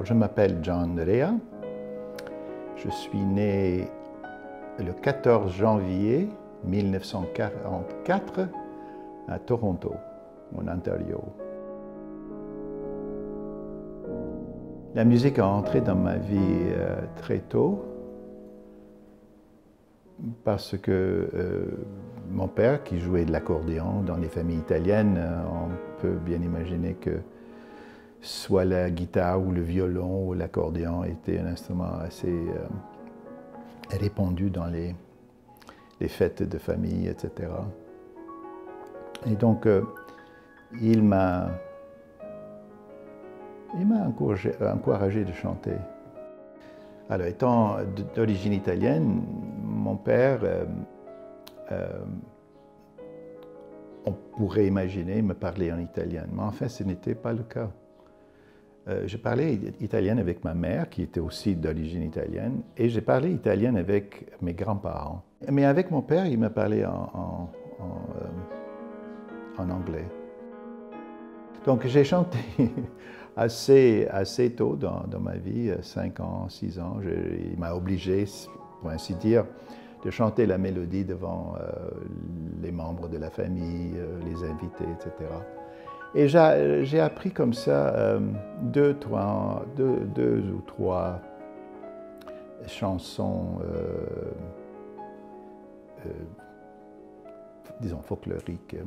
Je m'appelle John Rea. Je suis né le 14 janvier 1944 à Toronto, en Ontario. La musique est entrée dans ma vie très tôt parce que mon père, qui jouait de l'accordéon dans les familles italiennes, on peut bien imaginer que soit la guitare ou le violon ou l'accordéon était un instrument assez répandu dans les fêtes de famille, etc. Et donc, il m'a encouragé de chanter. Alors, étant d'origine italienne, mon père, on pourrait imaginer me parler en italien, mais en fait, ce n'était pas le cas. Je parlais italien avec ma mère, qui était aussi d'origine italienne, et j'ai parlé italien avec mes grands-parents. Mais avec mon père, il m'a parlé en anglais. Donc j'ai chanté assez tôt dans ma vie, 5 ans, 6 ans. Il m'a obligé, pour ainsi dire, de chanter la mélodie devant les membres de la famille, les invités, etc. Et j'ai appris comme ça deux ou trois chansons, disons, folkloriques.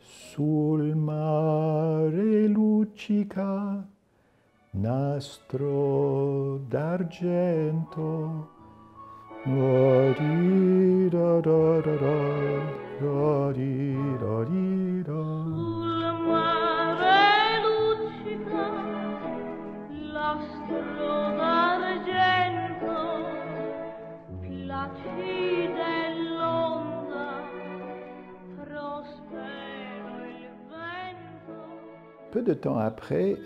Sul mare luccica nastro d'argento, sul mare luccica nastro d'argento, placida l'onda, prospero il vento. Peu de temps après,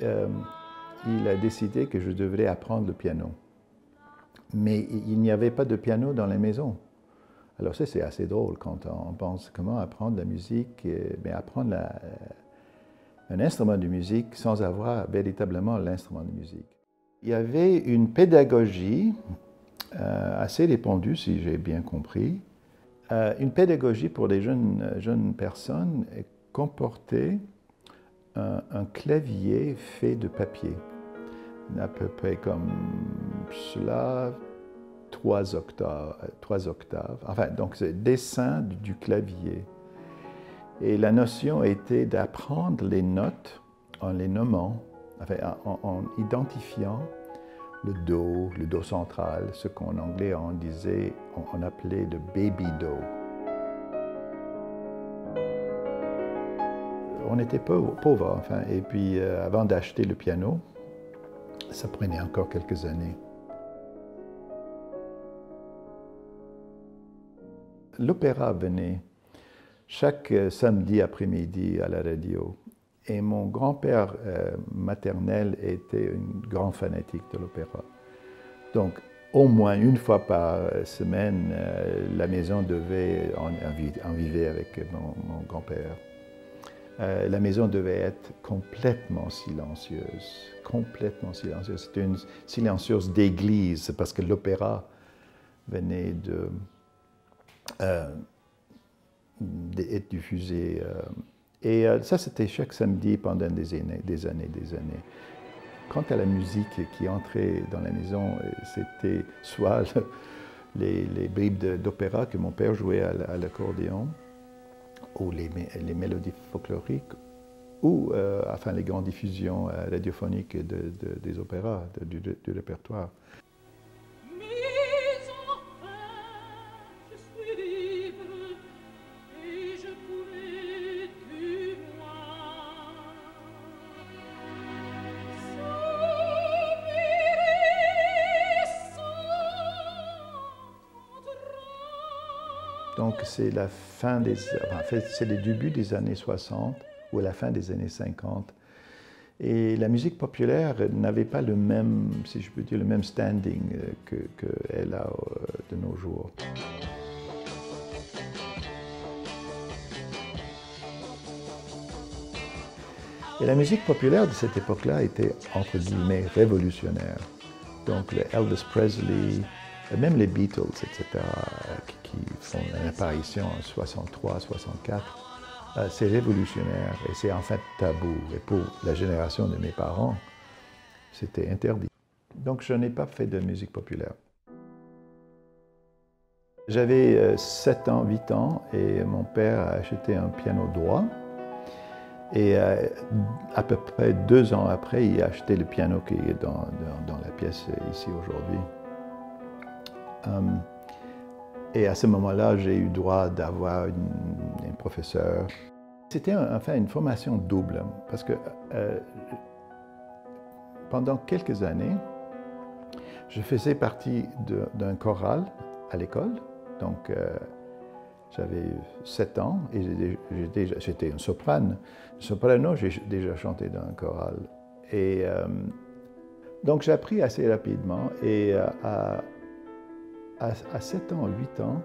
il a décidé que je devrais apprendre le piano. Mais il n'y avait pas de piano dans la maison. Alors ça, c'est assez drôle quand on pense comment apprendre la musique, mais apprendre un instrument de musique sans avoir véritablement l'instrument de musique. Il y avait une pédagogie assez répandue, si j'ai bien compris. Une pédagogie pour les jeunes personnes comportait un clavier fait de papier, à peu près comme cela, 3 octaves. Enfin, donc c'est le dessin du clavier. Et la notion était d'apprendre les notes en les nommant, enfin, en identifiant le do central, ce qu'en anglais on appelait le baby do. On était pauvres, enfin, et puis avant d'acheter le piano, ça prenait encore quelques années. L'opéra venait chaque samedi après-midi à la radio. Et mon grand-père maternel était un grand fanatique de l'opéra. Donc, au moins une fois par semaine, la maison devait en vivre avec mon grand-père. La maison devait être complètement silencieuse, complètement silencieuse. C'était une silencieuse d'église, parce que l'opéra venait d'être diffusé. Et ça, c'était chaque samedi pendant des années. Quant à la musique qui entrait dans la maison, c'était soit les bribes d'opéra que mon père jouait à l'accordéon, ou les mélodies folkloriques, ou enfin les grandes diffusions radiophoniques des opéras, du répertoire. Donc c'est la fin c'est le début des années 60 ou la fin des années 50. Et la musique populaire n'avait pas le même, si je peux dire, le même standing qu'elle a de nos jours. Et la musique populaire de cette époque-là était, entre guillemets, révolutionnaire. Donc le Elvis Presley, même les Beatles, etc., qui font une apparition en 63, 64, c'est révolutionnaire et c'est en fait tabou. Et pour la génération de mes parents, c'était interdit. Donc je n'ai pas fait de musique populaire. J'avais 7 ans, 8 ans et mon père a acheté un piano droit. Et à peu près 2 ans après, il a acheté le piano qui est dans la pièce ici aujourd'hui. Et à ce moment-là, j'ai eu droit d'avoir un professeur. C'était enfin une formation double, parce que pendant quelques années, je faisais partie d'un choral à l'école. Donc, j'avais 7 ans et j'étais une soprano. Soprano, j'ai déjà chanté dans un choral. Et donc j'ai appris assez rapidement et à 7 ans, 8 ans,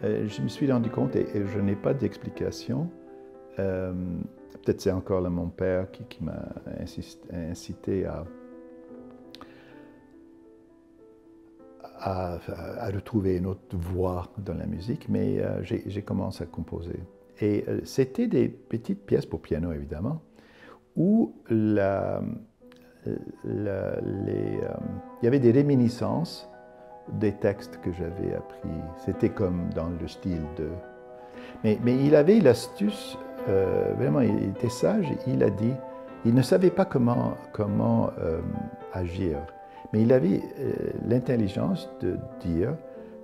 je me suis rendu compte, et je n'ai pas d'explication, peut-être c'est encore là mon père qui m'a incité à retrouver une autre voie dans la musique, mais j'ai commencé à composer. Et c'était des petites pièces pour piano, évidemment, où il y avait des réminiscences des textes que j'avais appris. C'était comme dans le style de... Mais il avait l'astuce, vraiment, il était sage, il a dit, il ne savait pas comment agir. Mais il avait l'intelligence de dire,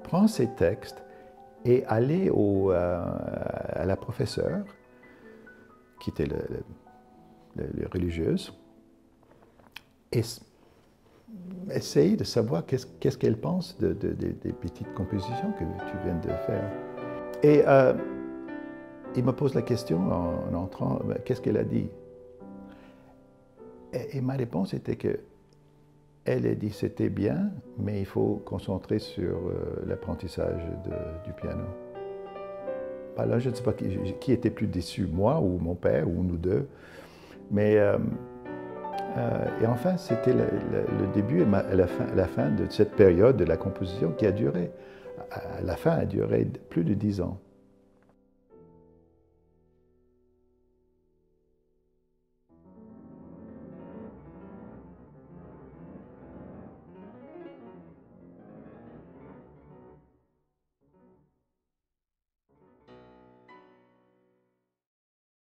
prends ces textes et allez à la professeure, qui était la religieuse, et essaye de savoir qu'est-ce qu'elle pense des petites compositions que tu viens de faire. Et il me pose la question en entrant, qu'est-ce qu'elle a dit? Et ma réponse était que elle a dit c'était bien, mais il faut concentrer sur l'apprentissage du piano. Alors, je ne sais pas qui était plus déçu, moi ou mon père ou nous deux. Mais et enfin, c'était le début et la fin de cette période de la composition qui a duré. La fin a duré plus de 10 ans.